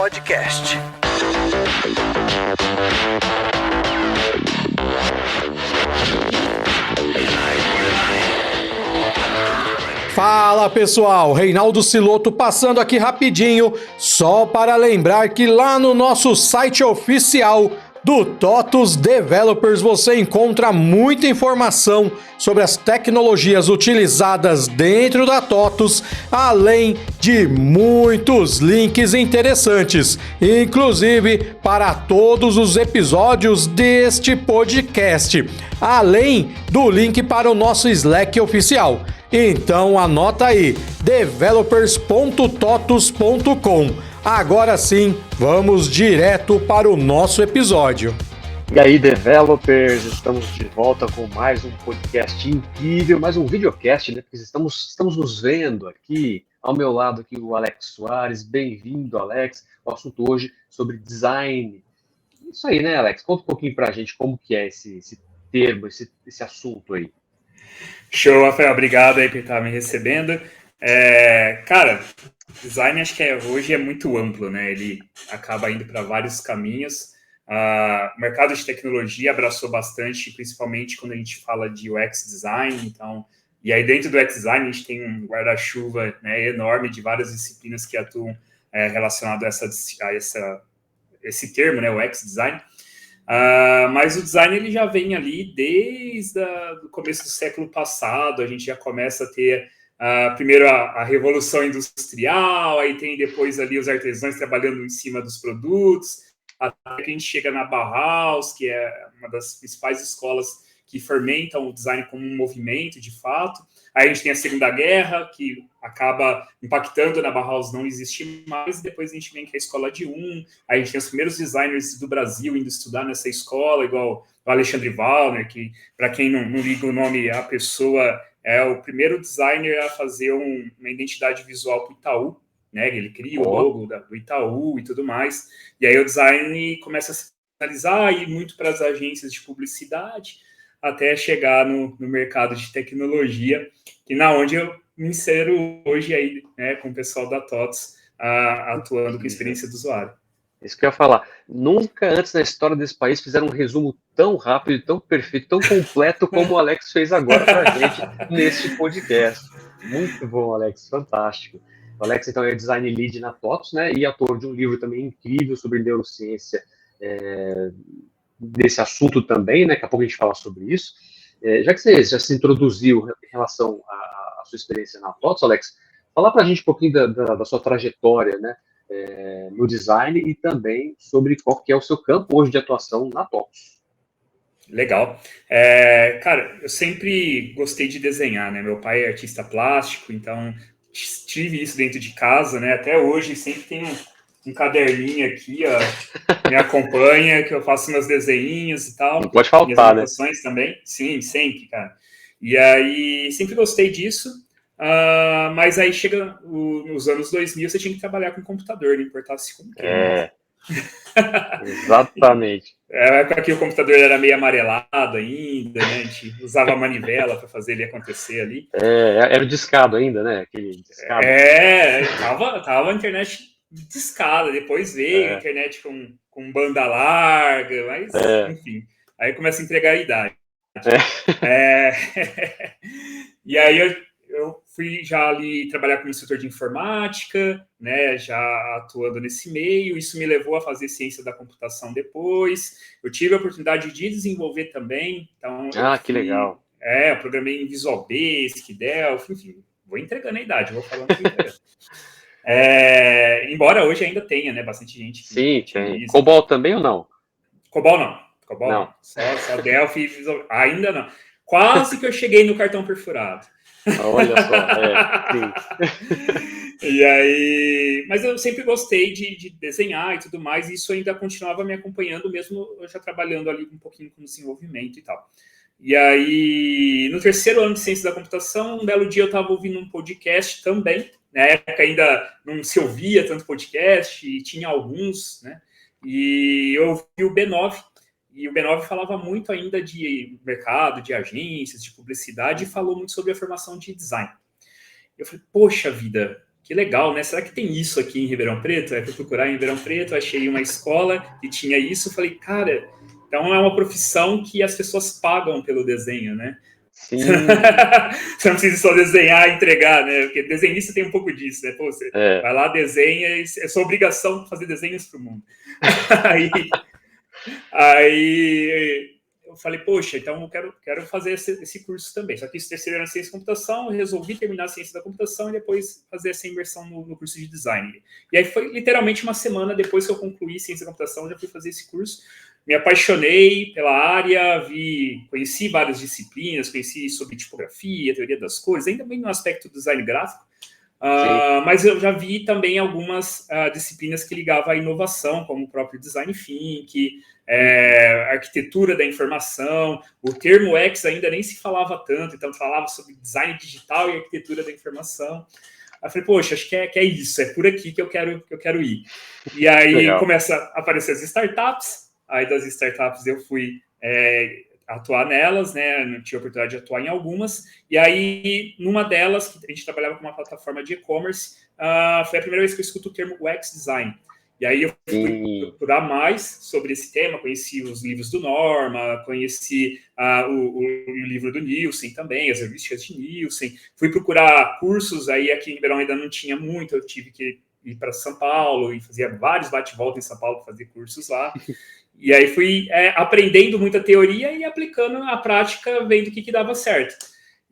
Podcast. Fala pessoal, Reinaldo Siloto passando aqui rapidinho, só para lembrar que lá no nosso site oficial do TOTUS Developers você encontra muita informação sobre as tecnologias utilizadas dentro da TOTUS, além de muitos links interessantes, inclusive para todos os episódios deste podcast, além do link para o nosso Slack oficial. Então anota aí, developers.totus.com. Agora sim, vamos direto para o nosso episódio. E aí, developers, estamos de volta com mais um podcast incrível, mais um videocast, né? Porque estamos nos vendo aqui, ao meu lado aqui o Alex Soares. Bem-vindo, Alex. O assunto hoje sobre design. Isso aí, né, Alex? Conta um pouquinho pra gente como que é esse termo, esse assunto aí. Show, Rafael. Obrigado aí por estar me recebendo. Cara, design acho que hoje é muito amplo, né? Ele acaba indo para vários caminhos. O mercado de tecnologia abraçou bastante, principalmente quando a gente fala de UX design. Então, e aí dentro do UX design a gente tem um guarda-chuva, né, enorme de várias disciplinas que atuam relacionado a esse termo, né, UX design. Mas o design ele já vem ali desde o começo do século passado. A gente já começa a ter primeiro a revolução industrial, aí tem depois ali os artesãos trabalhando em cima dos produtos, até que a gente chega na Bauhaus, que é uma das principais escolas que fermentam o design como um movimento, de fato. Aí a gente tem a Segunda Guerra, que acaba impactando na Bauhaus, não existe mais. Depois a gente vem que é a escola de aí a gente tem os primeiros designers do Brasil indo estudar nessa escola, igual o Alexandre Wallner, que, para quem não liga o nome, a pessoa é o primeiro designer a fazer uma identidade visual para o Itaú, né? Ele cria o logo do Itaú e tudo mais. E aí o design começa a se analisar e muito para as agências de publicidade, até chegar no mercado de tecnologia, que na onde eu me insero hoje aí, né, com o pessoal da TOTUS, atuando com experiência do usuário. Isso que eu ia falar. Nunca antes na história desse país fizeram um resumo tão rápido, tão perfeito, tão completo como o Alex fez agora para a gente neste podcast. Muito bom, Alex, fantástico. O Alex, então, é design lead na TOTUS, né, e autor de um livro também incrível sobre neurociência, desse assunto também, né? Daqui a pouco a gente fala sobre isso. Já que você já se introduziu em relação à sua experiência na TOTUS, Alex, fala para a gente um pouquinho da sua trajetória, né, no design e também sobre qual que é o seu campo hoje de atuação na TOTUS. Legal. Cara, eu sempre gostei de desenhar, né? Meu pai é artista plástico, então tive isso dentro de casa, né? Até hoje sempre tem um caderninho aqui, ó, me acompanha, que eu faço meus desenhinhos e tal. Não pode faltar, minhas anotações, né? Também. Sim, sempre, cara. E aí, sempre gostei disso, mas aí chega nos anos 2000, você tinha que trabalhar com computador, não importasse com quem. Né? Exatamente. Na época que o computador era meio amarelado ainda, né? A gente usava a manivela para fazer ele acontecer ali. Era o discado ainda, né? Aquele discado. Tava a internet discada, depois veio a internet com banda larga, mas enfim, aí começa a entregar a idade. E aí eu fui já ali trabalhar como instrutor de informática, né, já atuando nesse meio. Isso me levou a fazer ciência da computação depois. Eu tive a oportunidade de desenvolver também. Então, que legal. Eu programei em Visual Basic, Delphi, enfim, vou entregando a idade, vou falando que entregando. Embora hoje ainda tenha, né, bastante gente que tem. COBOL também ou não? COBOL não. COBOL não. Só Delphi, Visual... ainda não. Quase que eu cheguei no cartão perfurado. Olha só, sim. E aí, mas eu sempre gostei de desenhar e tudo mais, e isso ainda continuava me acompanhando, mesmo eu já trabalhando ali um pouquinho com desenvolvimento e tal. E aí, no terceiro ano de ciência da computação, um belo dia eu estava ouvindo um podcast também. Na época ainda não se ouvia tanto podcast, e tinha alguns, né? E eu ouvi o B9, e o B9 falava muito ainda de mercado, de agências, de publicidade, e falou muito sobre a formação de design. Eu falei, poxa vida, que legal, né? Será que tem isso aqui em Ribeirão Preto? Aí fui procurar em Ribeirão Preto, achei uma escola que tinha isso, falei, cara, então é uma profissão que as pessoas pagam pelo desenho, né? Sim. Você não precisa só desenhar e entregar, né? Porque desenhista tem um pouco disso, né? Pô, você É. vai lá, desenha, é sua obrigação fazer desenhos para o mundo. aí, aí eu falei, poxa, então eu quero fazer esse curso também. Só que esse terceiro era ciência da computação, eu resolvi terminar a ciência da computação e depois fazer essa imersão no curso de design. E aí foi literalmente uma semana depois que eu concluí ciência da computação, eu já fui fazer esse curso. Me apaixonei pela área, conheci várias disciplinas, conheci sobre tipografia, teoria das cores, ainda bem no aspecto do design gráfico, mas eu já vi também algumas disciplinas que ligavam à inovação, como o próprio design thinking, arquitetura da informação. O termo X ainda nem se falava tanto, então falava sobre design digital e arquitetura da informação. Aí eu falei, poxa, acho que é isso, é por aqui que eu quero ir. E aí Legal. começa a aparecer as startups, aí das startups eu fui atuar nelas, né? Não tive a oportunidade de atuar em algumas. E aí, numa delas, que a gente trabalhava com uma plataforma de e-commerce, foi a primeira vez que eu escuto o termo UX Design. E aí eu fui procurar mais sobre esse tema, conheci os livros do Norma, conheci o livro do Nielsen também, as revistas de Nielsen. Fui procurar cursos, aí aqui em Ribeirão ainda não tinha muito, eu tive que ir para São Paulo e fazia vários bate-volta em São Paulo para fazer cursos lá. E aí fui aprendendo muita teoria e aplicando a prática, vendo o que dava certo.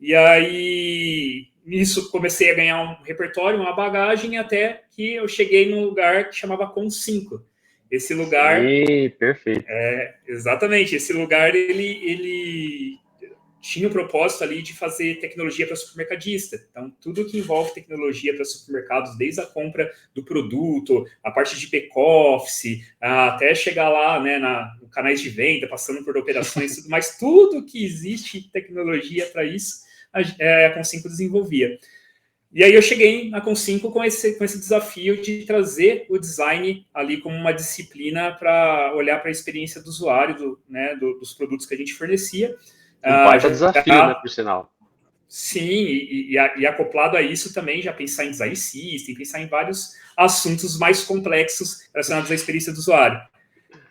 E aí, nisso, comecei a ganhar um repertório, uma bagagem, até que eu cheguei num lugar que chamava Com5. Esse lugar... Sim, perfeito. Exatamente. Esse lugar, ele tinha o propósito ali de fazer tecnologia para supermercadista. Então, tudo que envolve tecnologia para supermercados, desde a compra do produto, a parte de back-office, até chegar lá, né, no canais de venda, passando por operações, tudo, mas tudo que existe tecnologia para isso, a Com5 desenvolvia. E aí eu cheguei na Com5 com esse desafio de trazer o design ali como uma disciplina para olhar para a experiência do usuário, dos produtos que a gente fornecia. Um baita desafio, né, por sinal. Sim, e acoplado a isso também já pensar em design system, pensar em vários assuntos mais complexos relacionados à experiência do usuário.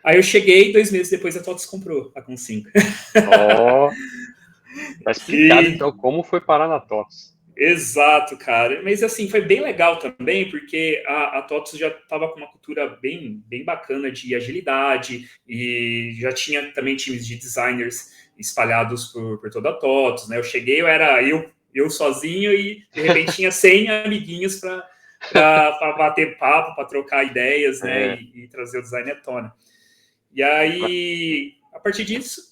Aí eu cheguei, 2 meses depois a TOTVS comprou a Com5. Tá explicado então como foi parar na TOTVS. Exato, cara. Mas assim, foi bem legal também, porque a TOTVS já estava com uma cultura bem bacana de agilidade e já tinha também times de designers espalhados por toda a TOTVS, né? Eu cheguei, eu era eu sozinho e de repente tinha 100 amiguinhos para bater papo, para trocar ideias, né? E trazer o design à tona. E aí, a partir disso,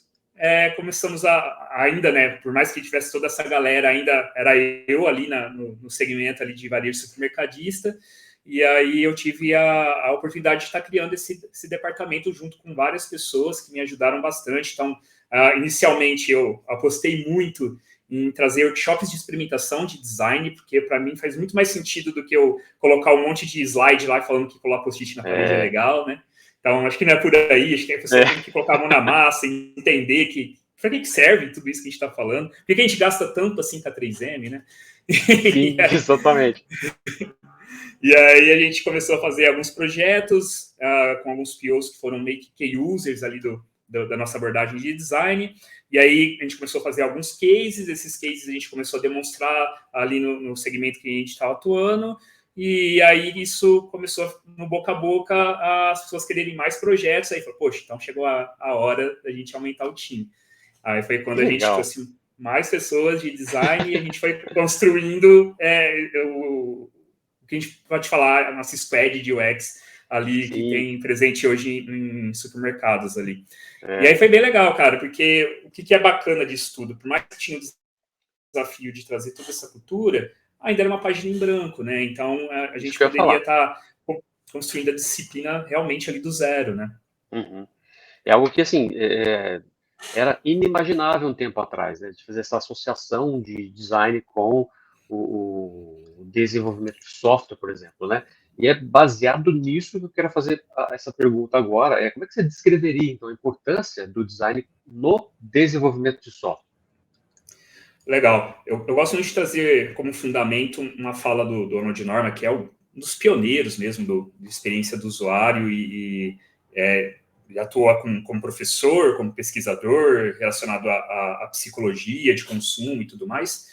começamos ainda, né, por mais que tivesse toda essa galera, ainda era eu ali no segmento ali de varejo supermercadista, e aí eu tive a oportunidade de estar criando esse departamento junto com várias pessoas que me ajudaram bastante. Então, inicialmente eu apostei muito em trazer workshops de experimentação de design, porque para mim faz muito mais sentido do que eu colocar um monte de slide lá falando que colar post-it na parede é legal, né? Então, acho que não é por aí, acho que a pessoa tem que colocar a mão na massa e entender para que serve tudo isso que a gente está falando, por que a gente gasta tanto assim com a 3M, né? Sim, exatamente. E aí a gente começou a fazer alguns projetos com alguns POs que foram meio que key users ali da nossa abordagem de design, e aí a gente começou a fazer alguns cases, esses cases a gente começou a demonstrar ali no segmento que a gente estava atuando, e aí isso começou no boca a boca as pessoas quererem mais projetos, aí falou, poxa, então chegou a hora da gente aumentar o time. Aí foi quando a gente trouxe mais pessoas de design e a gente foi construindo o que a gente pode falar, a nossa squad de UX ali, Sim. que tem presente hoje em supermercados ali. E aí foi bem legal, cara, porque o que é bacana disso tudo, por mais que tinha o desafio de trazer toda essa cultura, ainda era uma página em branco, né? Então, a gente poderia estar construindo a disciplina realmente ali do zero, né? Uhum. É algo que, assim, era inimaginável um tempo atrás, né? De fazer essa associação de design com o desenvolvimento de software, por exemplo, né? E é baseado nisso que eu quero fazer essa pergunta agora. Como é que você descreveria, então, a importância do design no desenvolvimento de software? Legal. Eu gosto muito de trazer como fundamento uma fala do Arnold Norman, que é um dos pioneiros mesmo de experiência do usuário ele atua como professor, como pesquisador, relacionado à psicologia de consumo e tudo mais.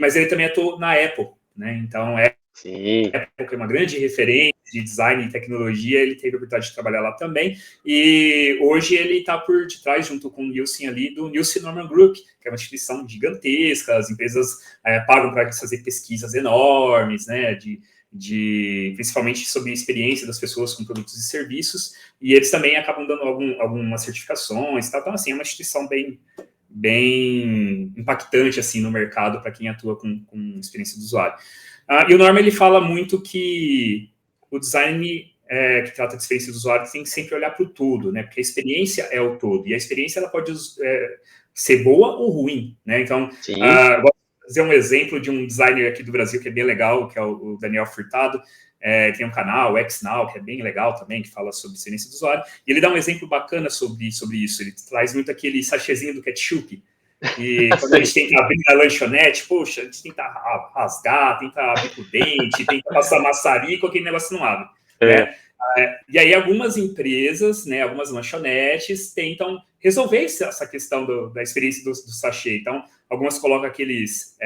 Mas ele também atuou na Apple, né? Então, Sim. Apple é uma grande referência de design e tecnologia, ele teve a oportunidade de trabalhar lá também, e hoje ele está por detrás, junto com o Nielsen ali, do Nielsen Norman Group, que é uma instituição gigantesca, as empresas pagam para fazer pesquisas enormes, né, principalmente sobre a experiência das pessoas com produtos e serviços, e eles também acabam dando algumas certificações, tá? Então, assim, é uma instituição bem impactante, assim, no mercado para quem atua com experiência do usuário. E o Norman, ele fala muito que o design que trata de experiência do usuário tem que sempre olhar para o todo, né? Porque a experiência é o todo. E a experiência ela pode ser boa ou ruim, né? Então, vou fazer um exemplo de um designer aqui do Brasil que é bem legal, que é o Daniel Furtado. Tem um canal, o XNow, que é bem legal também, que fala sobre experiência do usuário. E ele dá um exemplo bacana sobre isso. Ele traz muito aquele sachêzinho do ketchup. E quando a gente tenta abrir a lanchonete, poxa, a gente tenta rasgar, tenta abrir com o dente, tenta passar maçarico, aquele negócio não abre. Né? E aí algumas empresas, né, algumas lanchonetes tentam resolver essa questão da experiência do sachê. Então, algumas colocam aquelas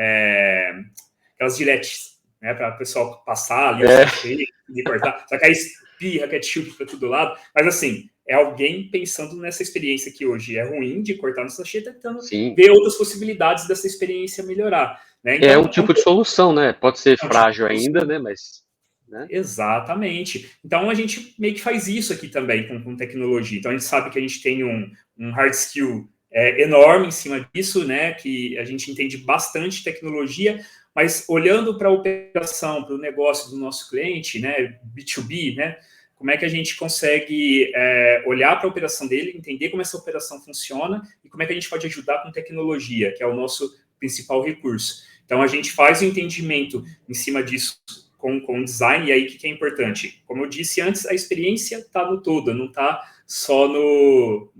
giletes, né, para o pessoal passar ali o sachê e cortar. Só que aí espirra ketchup para todo lado. Mas assim, é alguém pensando nessa experiência que hoje é ruim de cortar no sachê, tentando ver outras possibilidades dessa experiência melhorar. Né? Então, é um tipo de solução, né? Pode ser frágil ainda, né? Mas... Né? Exatamente. Então, a gente meio que faz isso aqui também com tecnologia. Então, a gente sabe que a gente tem um hard skill enorme em cima disso, né? Que a gente entende bastante tecnologia, mas olhando para a operação, para o negócio do nosso cliente, né? B2B, né? Como é que a gente consegue olhar para a operação dele, entender como essa operação funciona e como é que a gente pode ajudar com tecnologia, que é o nosso principal recurso. Então, a gente faz o entendimento em cima disso com design, e aí o que é importante? Como eu disse antes, a experiência está no todo, não está só num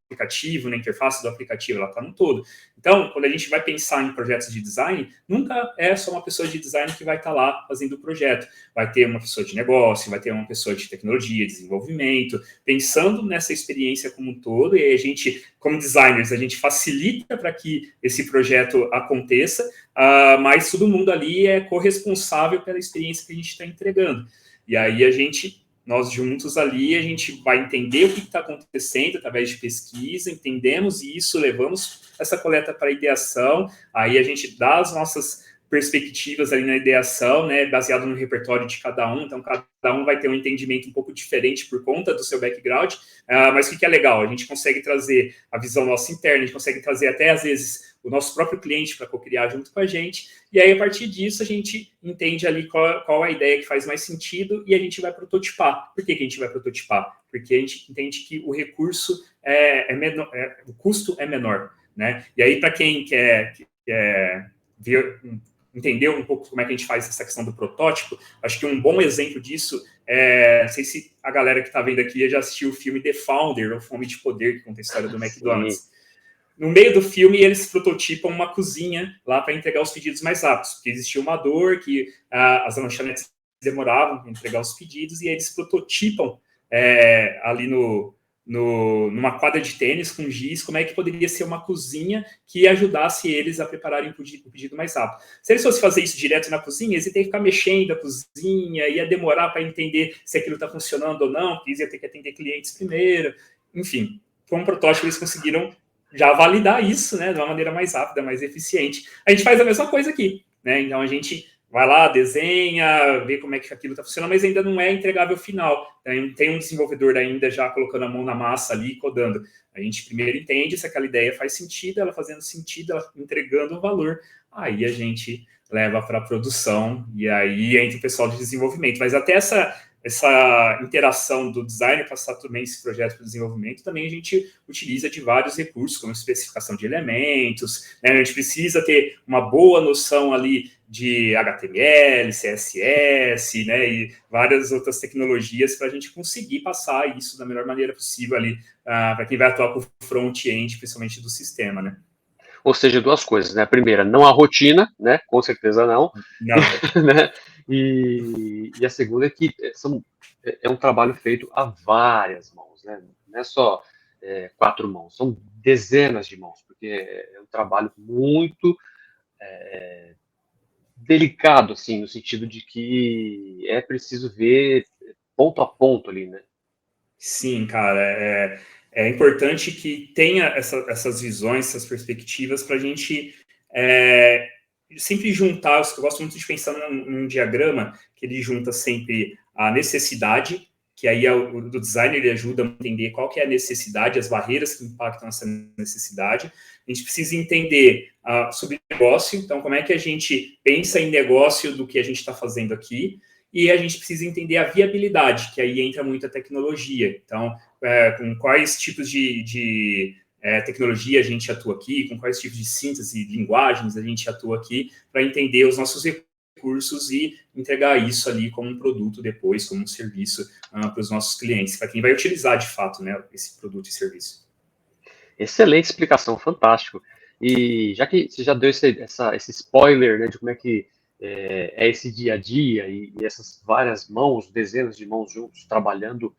aplicativo, na interface do aplicativo, ela está no todo. Então, quando a gente vai pensar em projetos de design, nunca é só uma pessoa de design que vai estar lá fazendo o projeto. Vai ter uma pessoa de negócio, vai ter uma pessoa de tecnologia, desenvolvimento, pensando nessa experiência como um todo, e aí a gente, como designers, a gente facilita para que esse projeto aconteça, mas todo mundo ali é corresponsável pela experiência que a gente está entregando. E aí nós juntos ali, a gente vai entender o que está acontecendo através de pesquisa, entendemos isso, levamos essa coleta para a ideação, aí a gente dá as nossas perspectivas ali na ideação, né, baseado no repertório de cada um, então cada um vai ter um entendimento um pouco diferente por conta do seu background, mas o que é legal? A gente consegue trazer a visão nossa interna, a gente consegue trazer até, às vezes, o nosso próprio cliente para co-criar junto com a gente, e aí, a partir disso, a gente entende ali qual a ideia que faz mais sentido e a gente vai prototipar. Por que a gente vai prototipar? Porque a gente entende que o recurso é menor, o custo é menor, né? E aí, para quem quer entender um pouco como é que a gente faz essa questão do protótipo, acho que um bom exemplo disso não sei se a galera que está vendo aqui já assistiu o filme The Founder, ou Fome de Poder, que conta a história do McDonald's. Sim. No meio do filme, eles prototipam uma cozinha lá para entregar os pedidos mais rápidos, porque existia uma dor que as lanchonetes demoravam para entregar os pedidos, e eles prototipam ali numa quadra de tênis com giz, como é que poderia ser uma cozinha que ajudasse eles a prepararem o pedido mais rápido. Se eles fossem fazer isso direto na cozinha, eles iam ter que ficar mexendo a cozinha, ia demorar para entender se aquilo está funcionando ou não, porque eles iam ter que atender clientes primeiro. Enfim, com um protótipo eles conseguiram já validar isso, né, de uma maneira mais rápida, mais eficiente. A gente faz a mesma coisa aqui, né? Então a gente vai lá, desenha, vê como é que aquilo está funcionando, mas ainda não é entregável final. Tem um desenvolvedor ainda já colocando a mão na massa ali, codando. A gente primeiro entende se aquela ideia faz sentido, ela fazendo sentido, ela entregando o valor. Aí a gente leva para a produção e aí entra o pessoal de desenvolvimento. Mas até essa interação do designer passar também esse projeto para o desenvolvimento, também a gente utiliza de vários recursos, como especificação de elementos, né? A gente precisa ter uma boa noção ali de HTML, CSS, né, e várias outras tecnologias para a gente conseguir passar isso da melhor maneira possível ali para quem vai atuar com o front-end, principalmente do sistema, né? Ou seja, duas coisas, né? A primeira, não há rotina, né? Com certeza não. Não, Né? E a segunda é que é um trabalho feito a várias mãos, né? Não é só quatro mãos, são dezenas de mãos, porque é um trabalho muito delicado, assim, no sentido de que é preciso ver ponto a ponto ali, né? sim, cara, é importante que tenha essas visões, essas perspectivas para a gente é, sempre juntar. Eu gosto muito de pensar num diagrama que ele junta sempre a necessidade, que aí o do designer ele ajuda a entender qual que é a necessidade, as barreiras que impactam essa necessidade. A gente precisa entender sobre negócio, então como é que a gente pensa em negócio do que a gente está fazendo aqui, e a gente precisa entender a viabilidade, que aí entra muito a tecnologia. Então, com quais tipos de tecnologia a gente atua aqui, com quais tipos de síntese, linguagens a gente atua aqui, para entender os nossos recursos e entregar isso ali como um produto depois, como um serviço para os nossos clientes, para quem vai utilizar de fato, né, esse produto e serviço. Excelente explicação, fantástico. E já que você já deu esse spoiler, né, de como é que é esse dia a dia e essas várias mãos, dezenas de mãos juntos trabalhando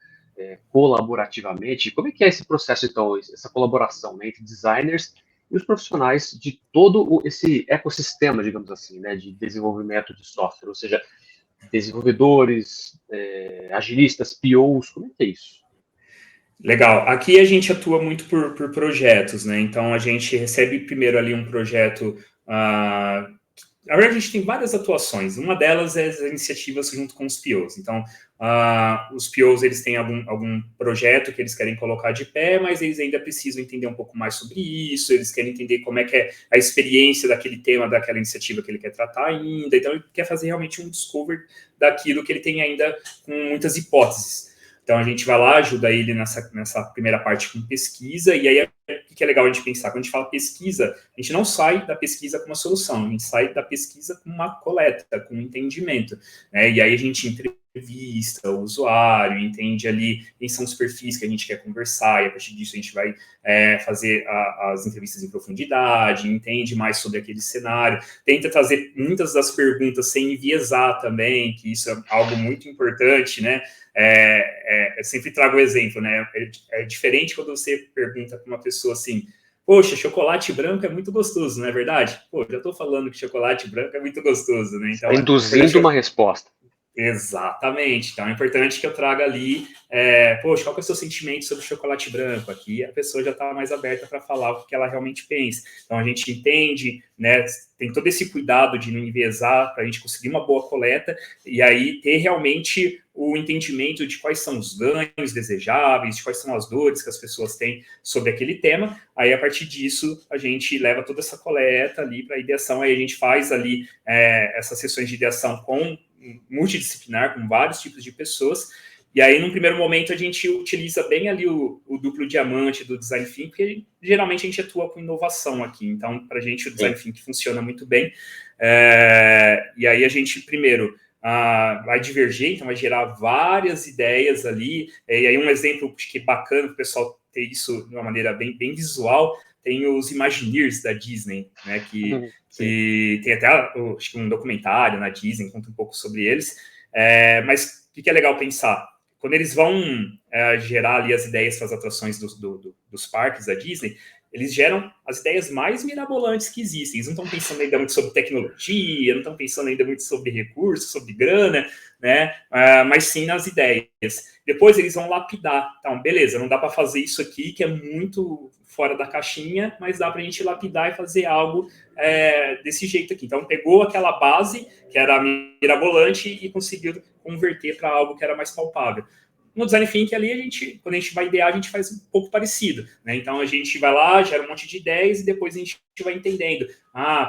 colaborativamente, como é que é esse processo, então, essa colaboração, né, entre designers e os profissionais de todo esse ecossistema, digamos assim, né, de desenvolvimento de software, ou seja, desenvolvedores, agilistas, POs, como é que é isso? Legal. Aqui a gente atua muito por projetos, né? Então a gente recebe primeiro ali um projeto. Na verdade, a gente tem várias atuações. Uma delas é as iniciativas junto com os POs. Então, os POs eles têm algum projeto que eles querem colocar de pé, mas eles ainda precisam entender um pouco mais sobre isso. Eles querem entender como é que é a experiência daquele tema, daquela iniciativa que ele quer tratar ainda. Então, ele quer fazer realmente um discovery daquilo que ele tem ainda com muitas hipóteses. Então, a gente vai lá, ajuda ele nessa primeira parte com pesquisa, e aí o que é legal a gente pensar? Quando a gente fala pesquisa, a gente não sai da pesquisa com uma solução, a gente sai da pesquisa com uma coleta, com um entendimento, né? E aí a gente entrevista o usuário, entende ali quem são os perfis que a gente quer conversar, e a partir disso a gente vai fazer as entrevistas em profundidade, entende mais sobre aquele cenário, tenta trazer muitas das perguntas sem enviesar também, que isso é algo muito importante, né? Eu sempre trago o exemplo, né? É diferente quando você pergunta para uma pessoa assim: poxa, chocolate branco é muito gostoso, não é verdade? Pô, já estou falando que chocolate branco é muito gostoso, né? Então, Está induzindo uma resposta. Exatamente. Então é importante que eu traga ali, poxa, qual que é o seu sentimento sobre o chocolate branco? Aqui a pessoa já está mais aberta para falar o que ela realmente pensa. Então a gente entende, né? Tem todo esse cuidado de não enviesar para a gente conseguir uma boa coleta e aí ter realmente o entendimento de quais são os ganhos desejáveis, de quais são as dores que as pessoas têm sobre aquele tema. Aí a partir disso a gente leva toda essa coleta ali para a ideação. Aí a gente faz ali essas sessões de ideação com multidisciplinar, com vários tipos de pessoas, e aí, num primeiro momento, a gente utiliza bem ali o duplo diamante do Design Thinking, porque geralmente a gente atua com inovação aqui, então, para a gente, o Design Thinking funciona muito bem, e aí a gente, primeiro, vai divergir, então vai gerar várias ideias ali, e aí um exemplo que é bacana para o pessoal ter isso de uma maneira bem, bem visual, tem os Imagineers da Disney, né, que tem até acho que um documentário na Disney, conta um pouco sobre eles, mas o que é legal pensar? Quando eles vão gerar ali as ideias para as atrações dos parques da Disney, eles geram as ideias mais mirabolantes que existem. Eles não estão pensando ainda muito sobre tecnologia, não estão pensando ainda muito sobre recursos, sobre grana, né? Mas sim nas ideias. Depois eles vão lapidar. Então, beleza, não dá para fazer isso aqui, que é muito fora da caixinha, mas dá para a gente lapidar e fazer algo desse jeito aqui. Então, pegou aquela base, que era mirabolante, e conseguiu converter para algo que era mais palpável. No Design Thinking ali, quando a gente vai idear, a gente faz um pouco parecido, né? Então a gente vai lá, gera um monte de ideias e depois a gente vai entendendo.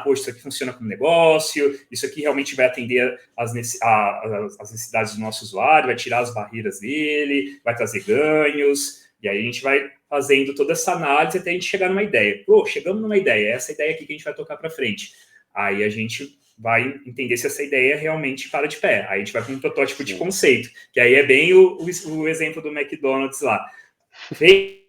Poxa, isso aqui funciona como negócio, isso aqui realmente vai atender as necessidades do nosso usuário, vai tirar as barreiras dele, vai trazer ganhos, e aí a gente vai fazendo toda essa análise até a gente chegar numa ideia. Chegamos numa ideia, essa ideia aqui que a gente vai tocar para frente. Aí a gente vai entender se essa ideia realmente para de pé. Aí a gente vai para um protótipo de conceito, que aí é bem o exemplo do McDonald's lá. Feito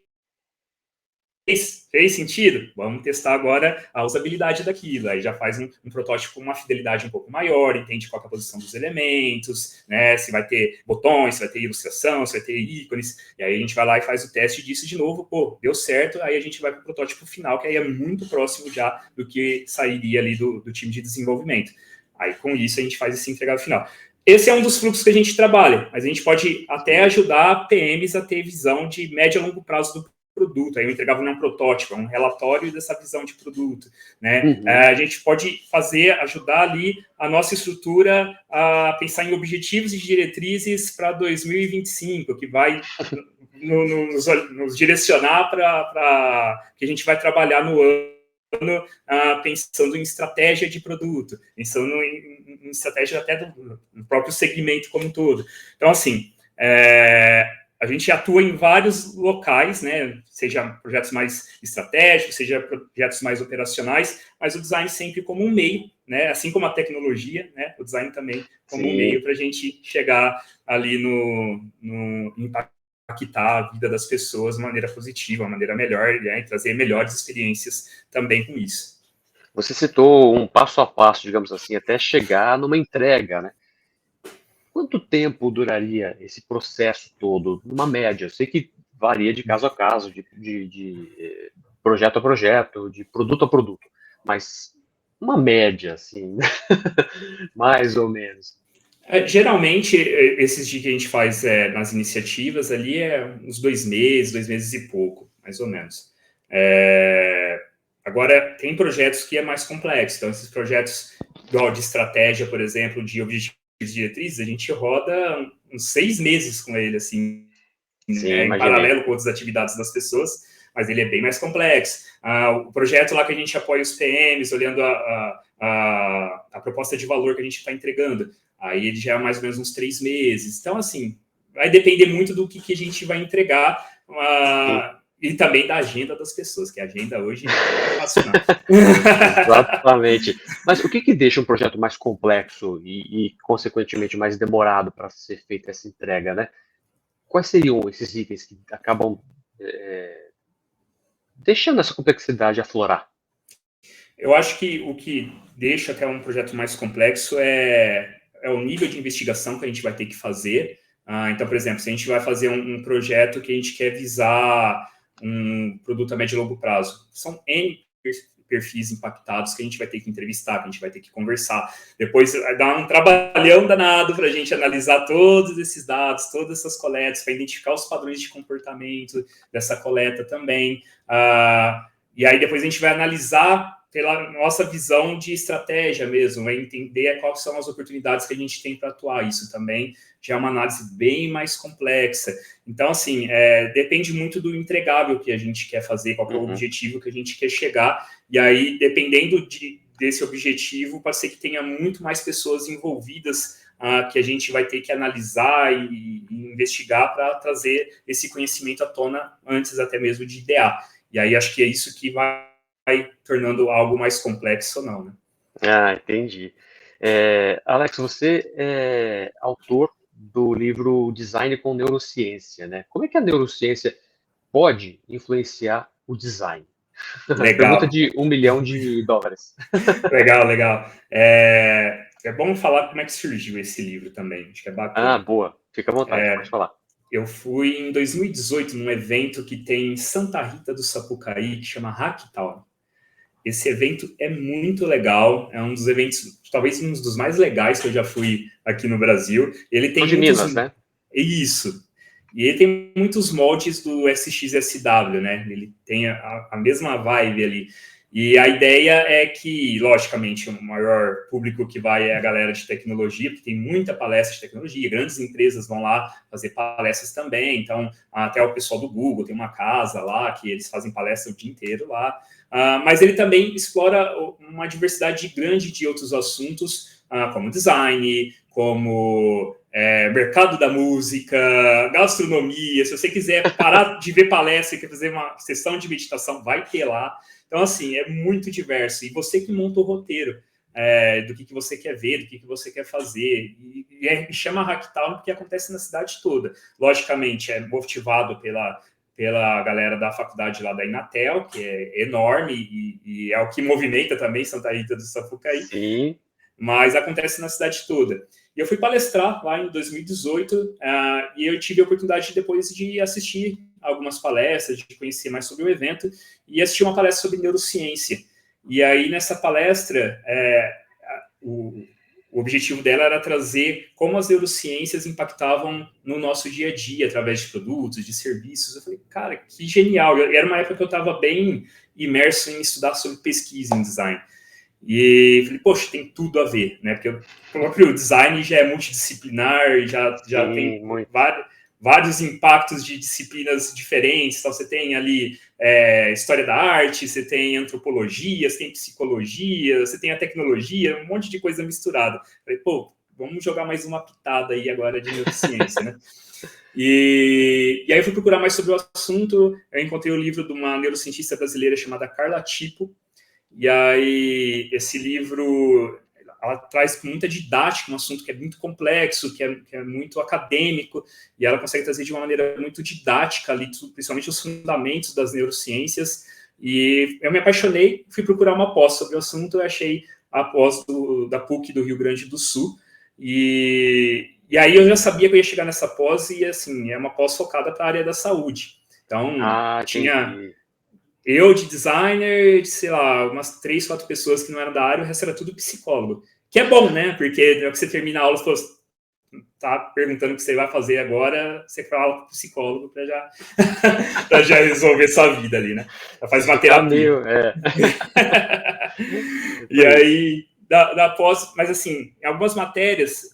Fez sentido? Vamos testar agora a usabilidade daquilo. Aí já faz um protótipo com uma fidelidade um pouco maior, entende qual é a posição dos elementos, né? Se vai ter botões, se vai ter ilustração, se vai ter ícones. E aí a gente vai lá e faz o teste disso de novo. Pô, deu certo. Aí a gente vai para o protótipo final, que aí é muito próximo já do que sairia ali do time de desenvolvimento. Aí com isso a gente faz esse entregado final. Esse é um dos fluxos que a gente trabalha, mas a gente pode até ajudar PMs a ter visão de médio a longo prazo do produto. Aí eu entregava um protótipo, um relatório dessa visão de produto, né? A gente pode ajudar ali a nossa estrutura a pensar em objetivos e diretrizes para 2025, que vai nos direcionar para que a gente vai trabalhar no ano, pensando em estratégia de produto, pensando em estratégia até do próprio segmento como um todo. Então, assim, a gente atua em vários locais, né? Seja projetos mais estratégicos, seja projetos mais operacionais, mas o design sempre como um meio, né? Assim como a tecnologia, né? O design também como um meio para a gente chegar ali no impactar a vida das pessoas de maneira positiva, de maneira melhor, né? E trazer melhores experiências também com isso. Você citou um passo a passo, digamos assim, até chegar numa entrega, né? Quanto tempo duraria esse processo todo, numa média? Eu sei que varia de caso a caso, de projeto a projeto, de produto a produto, mas uma média, assim, mais ou menos. Geralmente, esses dias que a gente faz nas iniciativas ali uns 2 meses e pouco, mais ou menos. Agora, tem projetos que é mais complexo. Então, esses projetos igual de estratégia, por exemplo, de objetivos e diretrizes, a gente roda uns 6 meses com ele, assim, Sim, em imaginei. paralelo com outras atividades das pessoas, mas ele é bem mais complexo. O projeto lá que a gente apoia os PMs, olhando a proposta de valor que a gente está entregando, aí ele já é mais ou menos uns 3 meses. Então, assim, vai depender muito do que a gente vai entregar, e também da agenda das pessoas, que a agenda hoje não é fácil, não. Exatamente. Mas o que deixa um projeto mais complexo consequentemente, mais demorado para ser feita essa entrega, né? Quais seriam esses itens que acabam deixando essa complexidade aflorar? Eu acho que o que deixa até um projeto mais complexo é o nível de investigação que a gente vai ter que fazer. Então, por exemplo, se a gente vai fazer um projeto que a gente quer visar um produto a médio e longo prazo, são N perfis impactados que a gente vai ter que entrevistar, que a gente vai ter que conversar. Depois dá um trabalhão danado para a gente analisar todos esses dados, todas essas coletas, para identificar os padrões de comportamento dessa coleta também. E aí depois a gente vai analisar pela nossa visão de estratégia mesmo, vai entender quais são as oportunidades que a gente tem para atuar. Isso também já é uma análise bem mais complexa. Então, assim, depende muito do entregável que a gente quer fazer, qual que é o objetivo que a gente quer chegar. E aí, dependendo desse objetivo, pode ser que tenha muito mais pessoas envolvidas que a gente vai ter que analisar e investigar para trazer esse conhecimento à tona antes até mesmo de idear. E aí, acho que é isso que vai tornando algo mais complexo ou não, né? Entendi. Alex, você é autor do livro Design com Neurociência, né? Como é que a neurociência pode influenciar o design? Pergunta Legal. de $1 milhão. Legal. É bom falar como é que surgiu esse livro também, acho que é bacana. Boa. Fica à vontade, pode falar. Eu fui em 2018 num evento que tem em Santa Rita do Sapucaí, que chama Hacktown. Esse evento é muito legal, é um dos eventos, talvez um dos mais legais que eu já fui aqui no Brasil. Ele tem de Minas, né? Isso. E ele tem muitos moldes do SXSW, né? Ele tem a mesma vibe ali. E a ideia é que, logicamente, o maior público que vai é a galera de tecnologia, porque tem muita palestra de tecnologia, grandes empresas vão lá fazer palestras também, então até o pessoal do Google tem uma casa lá, que eles fazem palestra o dia inteiro lá, mas ele também explora uma diversidade grande de outros assuntos, como design, como mercado da música, gastronomia. Se você quiser parar de ver palestra e quer fazer uma sessão de meditação, vai ter lá. Então, assim, é muito diverso. E você que monta o roteiro do que você quer ver, do que você quer fazer. E chama Hacktown porque acontece na cidade toda. Logicamente, é motivado pela galera da faculdade lá da Inatel, que é enorme e é o que movimenta também Santa Rita do Sapucaí. Sim. Mas acontece na cidade toda. E eu fui palestrar lá em 2018 e eu tive a oportunidade depois de assistir algumas palestras, de conhecer mais sobre o evento e assistir uma palestra sobre neurociência. E aí, nessa palestra, o objetivo dela era trazer como as neurociências impactavam no nosso dia a dia, através de produtos, de serviços. Eu falei, cara, que genial. Era uma época que eu estava bem imerso em estudar sobre pesquisa em design. E falei, poxa, tem tudo a ver, né? Porque o próprio design já é multidisciplinar, já tem vários impactos de disciplinas diferentes. Então, você tem ali história da arte, você tem antropologia, você tem psicologia, você tem a tecnologia, um monte de coisa misturada. Falei, pô, vamos jogar mais uma pitada aí agora de neurociência, né? E aí eu fui procurar mais sobre o assunto. Eu encontrei o livro de uma neurocientista brasileira chamada Carla Tipo. E aí, esse livro, ela traz muita didática, um assunto que é muito complexo, que é muito acadêmico, e ela consegue trazer de uma maneira muito didática ali, principalmente os fundamentos das neurociências. E eu me apaixonei, fui procurar uma pós sobre o assunto, eu achei a pós da PUC do Rio Grande do Sul, e aí eu já sabia que eu ia chegar nessa pós, e assim, é uma pós focada para a área da saúde. Então, tinha... Eu de designer, de, sei lá, umas 3, 4 pessoas que não eram da área, o resto era tudo psicólogo. Que é bom, né? Porque na hora que você termina a aula, você tá perguntando o que você vai fazer agora, você fala com o psicólogo para já resolver sua vida ali, né? Já faz uma terapia. E aí, da pós, mas assim, em algumas matérias,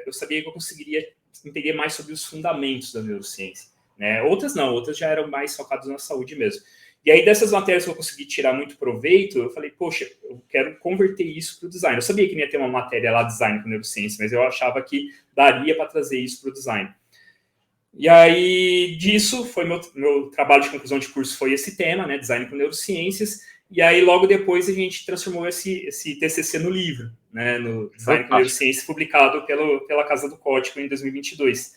eu sabia que eu conseguiria entender mais sobre os fundamentos da neurociência, né? Outras não, outras já eram mais focadas na saúde mesmo. E aí, dessas matérias que eu consegui tirar muito proveito, eu falei, poxa, eu quero converter isso para o design. Eu sabia que não ia ter uma matéria lá, design com neurociência, mas eu achava que daria para trazer isso para o design. E aí, disso, foi meu trabalho de conclusão de curso, foi esse tema, né, design com neurociências. E aí, logo depois, a gente transformou esse TCC no livro, né, no design com neurociências, publicado pela Casa do Código em 2022.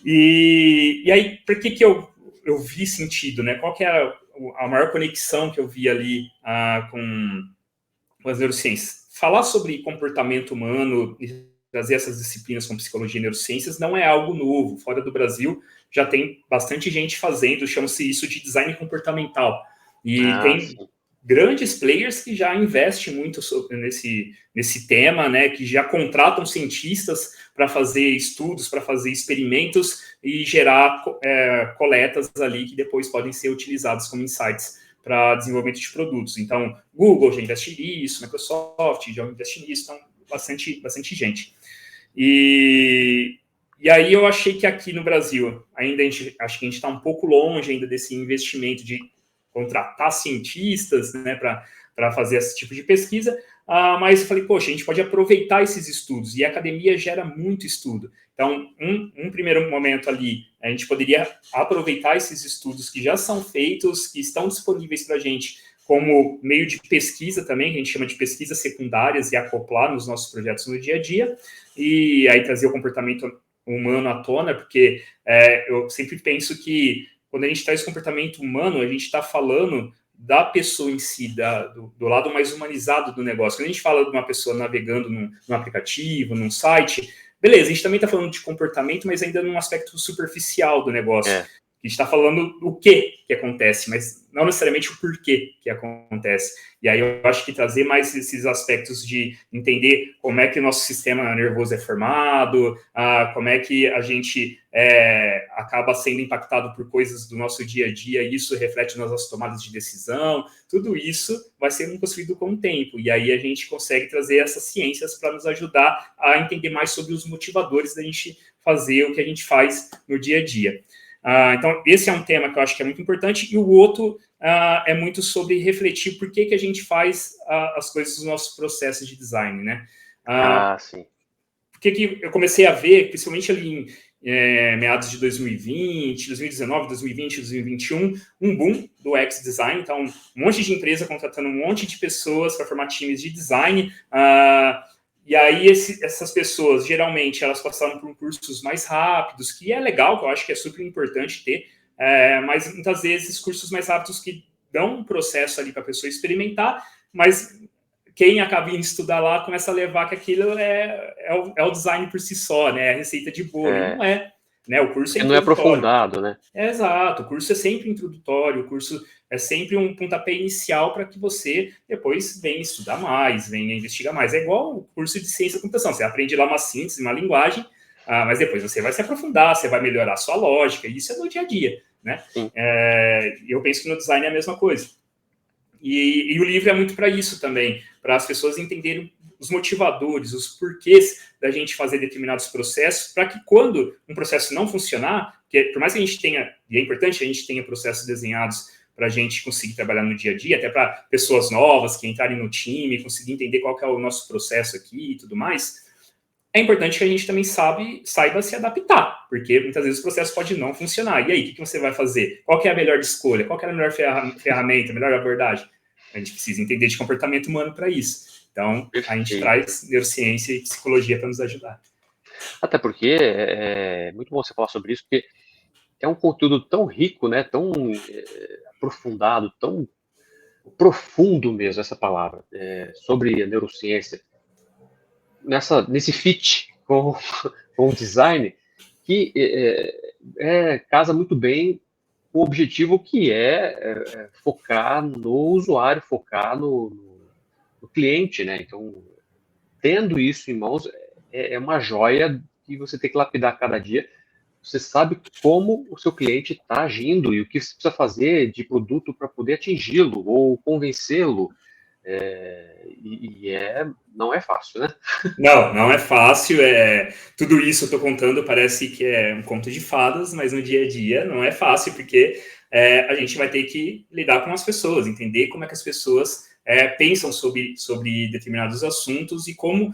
E aí, por que eu vi sentido, né? Qual que era a maior conexão que eu vi ali com as neurociências? Falar sobre comportamento humano e trazer essas disciplinas como psicologia e neurociências não é algo novo. Fora do Brasil, já tem bastante gente fazendo, chama-se isso de design comportamental. E tem grandes players que já investem muito nesse tema, né? Que já contratam cientistas para fazer estudos, para fazer experimentos e gerar coletas ali que depois podem ser utilizados como insights para desenvolvimento de produtos. Então, Google já investe nisso, Microsoft já investe nisso, então bastante gente. E aí eu achei que aqui no Brasil, ainda acho que a gente está um pouco longe ainda desse investimento de contratar cientistas, né, para fazer esse tipo de pesquisa, mas eu falei, poxa, a gente pode aproveitar esses estudos, e a academia gera muito estudo. Então, um primeiro momento ali, a gente poderia aproveitar esses estudos que já são feitos, que estão disponíveis para a gente como meio de pesquisa também, que a gente chama de pesquisas secundárias, e acoplar nos nossos projetos no dia a dia, e aí trazer o comportamento humano à tona, porque eu sempre penso que quando a gente traz comportamento humano, a gente está falando da pessoa em si, do lado mais humanizado do negócio. Quando a gente fala de uma pessoa navegando num aplicativo, num site, beleza, a gente também está falando de comportamento, mas ainda num aspecto superficial do negócio. A gente está falando o que acontece, mas não necessariamente o porquê que acontece. E aí eu acho que trazer mais esses aspectos de entender como é que o nosso sistema nervoso é formado, como é que a gente acaba sendo impactado por coisas do nosso dia a dia, e isso reflete nas nossas tomadas de decisão, tudo isso vai sendo construído com o tempo. E aí a gente consegue trazer essas ciências para nos ajudar a entender mais sobre os motivadores da gente fazer o que a gente faz no dia a dia. Então, esse é um tema que eu acho que é muito importante, e o outro é muito sobre refletir por que a gente faz as coisas nos nossos processos de design, né? Sim. Porque eu comecei a ver, principalmente ali em meados de 2020, 2019, 2020, 2021, um boom do UX design. Então, um monte de empresa contratando um monte de pessoas para formar times de design. E aí, essas pessoas, geralmente, elas passaram por cursos mais rápidos, que é legal, que eu acho que é super importante ter, mas muitas vezes cursos mais rápidos que dão um processo ali para a pessoa experimentar, mas quem acaba indo estudar lá começa a levar que aquilo é o design por si só, né? A receita de bolo, e não é. Né? O curso é não é aprofundado, né? Exato, o curso é sempre introdutório, o curso é sempre um pontapé inicial para que você depois venha estudar mais, venha investigar mais. É igual o curso de ciência da computação, você aprende lá uma síntese, uma linguagem, mas depois você vai se aprofundar, você vai melhorar a sua lógica, e isso é no dia a dia, né? Eu penso que no design é a mesma coisa. E o livro é muito para isso também, para as pessoas entenderem os motivadores, os porquês da gente fazer determinados processos, para que quando um processo não funcionar, que por mais que a gente tenha, e é importante a gente tenha processos desenhados para a gente conseguir trabalhar no dia a dia, até para pessoas novas que entrarem no time, conseguir entender qual que é o nosso processo aqui e tudo mais, é importante que a gente também saiba se adaptar, porque muitas vezes o processo pode não funcionar. E aí, o que você vai fazer? Qual que é a melhor escolha? Qual que é a melhor ferramenta, a melhor abordagem? A gente precisa entender de comportamento humano para isso. Então, a gente traz neurociência e psicologia para nos ajudar. Até porque é muito bom você falar sobre isso, porque é um conteúdo tão rico, né, tão aprofundado, tão profundo mesmo, essa palavra, sobre a neurociência, nesse fit com o design, que casa muito bem com o objetivo que é focar no usuário, focar no cliente, né? Então, tendo isso em mãos, é uma joia que você tem que lapidar cada dia. Você sabe como o seu cliente está agindo e o que você precisa fazer de produto para poder atingi-lo ou convencê-lo. Não é fácil, né? Não é fácil. Tudo isso eu estou contando parece que é um conto de fadas, mas no dia a dia não é fácil, porque a gente vai ter que lidar com as pessoas, entender como é que as pessoas pensam sobre determinados assuntos e como,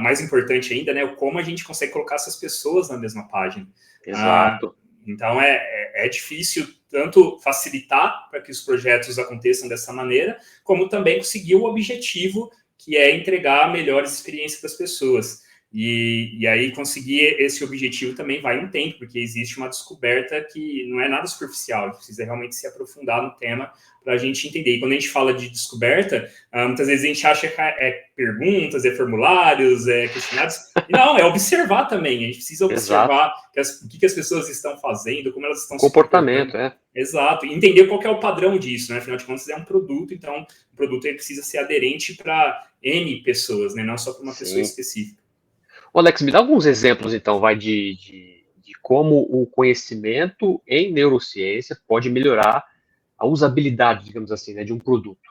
mais importante ainda, né, como a gente consegue colocar essas pessoas na mesma página. Exato. Então, é difícil tanto facilitar para que os projetos aconteçam dessa maneira, como também conseguir o objetivo, que é entregar melhores experiências para as pessoas. E aí, conseguir esse objetivo também vai um tempo, porque existe uma descoberta que não é nada superficial, precisa realmente se aprofundar no tema para a gente entender. E quando a gente fala de descoberta, muitas vezes a gente acha que é perguntas, formulários, questionários. E não, é observar também. A gente precisa observar o que as pessoas estão fazendo, como elas estão se comportamento, Exato. E entender qual que é o padrão disso, né? Afinal de contas, é um produto, então o produto precisa ser aderente para N pessoas, né? Não só para uma pessoa específica. Ô, Alex, me dá alguns exemplos, então, de como o conhecimento em neurociência pode melhorar a usabilidade, digamos assim, né, de um produto.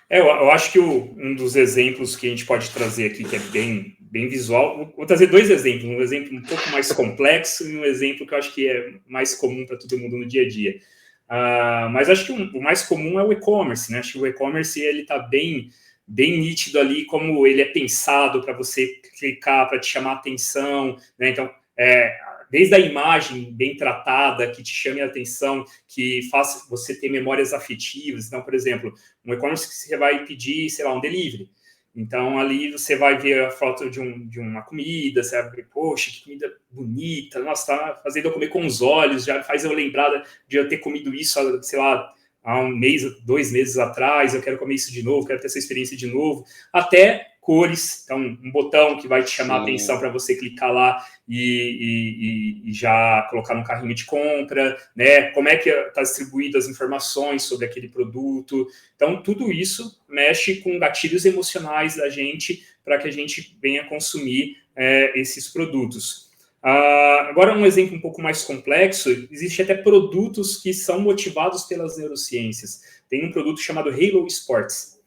Eu acho que um dos exemplos que a gente pode trazer aqui, que é bem visual, vou trazer dois exemplos, um exemplo um pouco mais complexo e um exemplo que eu acho que é mais comum para todo mundo no dia a dia. Mas acho que o mais comum é o e-commerce, né? Acho que o e-commerce ele está bem nítido ali, como ele é pensado para você clicar, para te chamar a atenção, né? Então, desde a imagem bem tratada, que te chame a atenção, que faça você ter memórias afetivas. Então, por exemplo, um e-commerce que você vai pedir, sei lá, um delivery. Então, ali você vai ver a foto de uma comida, você vai ver, poxa, que comida bonita, nossa, tá fazendo eu comer com os olhos, já faz eu lembrar de eu ter comido isso, sei lá, há um mês, 2 meses atrás, eu quero comer isso de novo, quero ter essa experiência de novo, até cores, então um botão que vai te chamar a atenção para você clicar lá e já colocar no carrinho de compra, né? Como é que está distribuído as informações sobre aquele produto. Então, tudo isso mexe com gatilhos emocionais da gente para que a gente venha consumir esses produtos. Agora, um exemplo um pouco mais complexo, existe até produtos que são motivados pelas neurociências. Tem um produto chamado Halo Sports,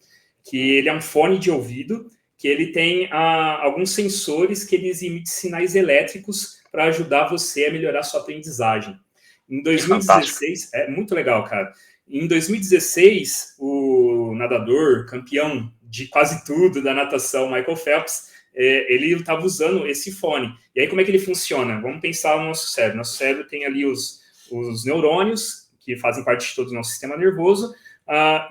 que ele é um fone de ouvido, que ele tem alguns sensores que eles emitem sinais elétricos para ajudar você a melhorar a sua aprendizagem. Em 2016, é muito legal, cara. Em 2016, o nadador, campeão de quase tudo da natação, Michael Phelps, ele estava usando esse fone. E aí, como é que ele funciona? Vamos pensar no nosso cérebro. Nosso cérebro tem ali os neurônios, que fazem parte de todo o nosso sistema nervoso.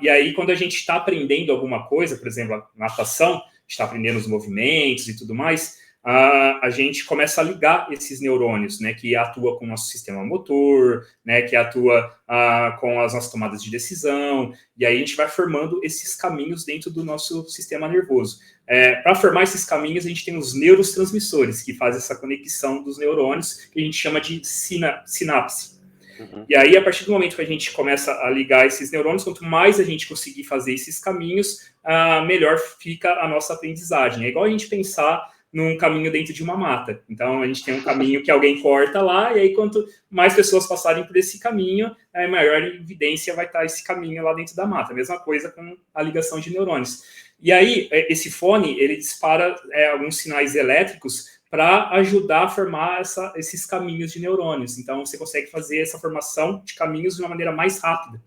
E aí, quando a gente está aprendendo alguma coisa, por exemplo, a natação, está aprendendo os movimentos e tudo mais, a gente começa a ligar esses neurônios, né, que atua com o nosso sistema motor, né, que atua com as nossas tomadas de decisão, e aí a gente vai formando esses caminhos dentro do nosso sistema nervoso. Para formar esses caminhos, a gente tem os neurotransmissores, que fazem essa conexão dos neurônios, que a gente chama de sinapse. Uhum. E aí, a partir do momento que a gente começa a ligar esses neurônios, quanto mais a gente conseguir fazer esses caminhos, melhor fica a nossa aprendizagem. É igual a gente pensar num caminho dentro de uma mata. Então, a gente tem um caminho que alguém corta lá, e aí quanto mais pessoas passarem por esse caminho, maior evidência vai estar esse caminho lá dentro da mata. A mesma coisa com a ligação de neurônios. E aí, esse fone, ele dispara alguns sinais elétricos para ajudar a formar esses caminhos de neurônios. Então, você consegue fazer essa formação de caminhos de uma maneira mais rápida.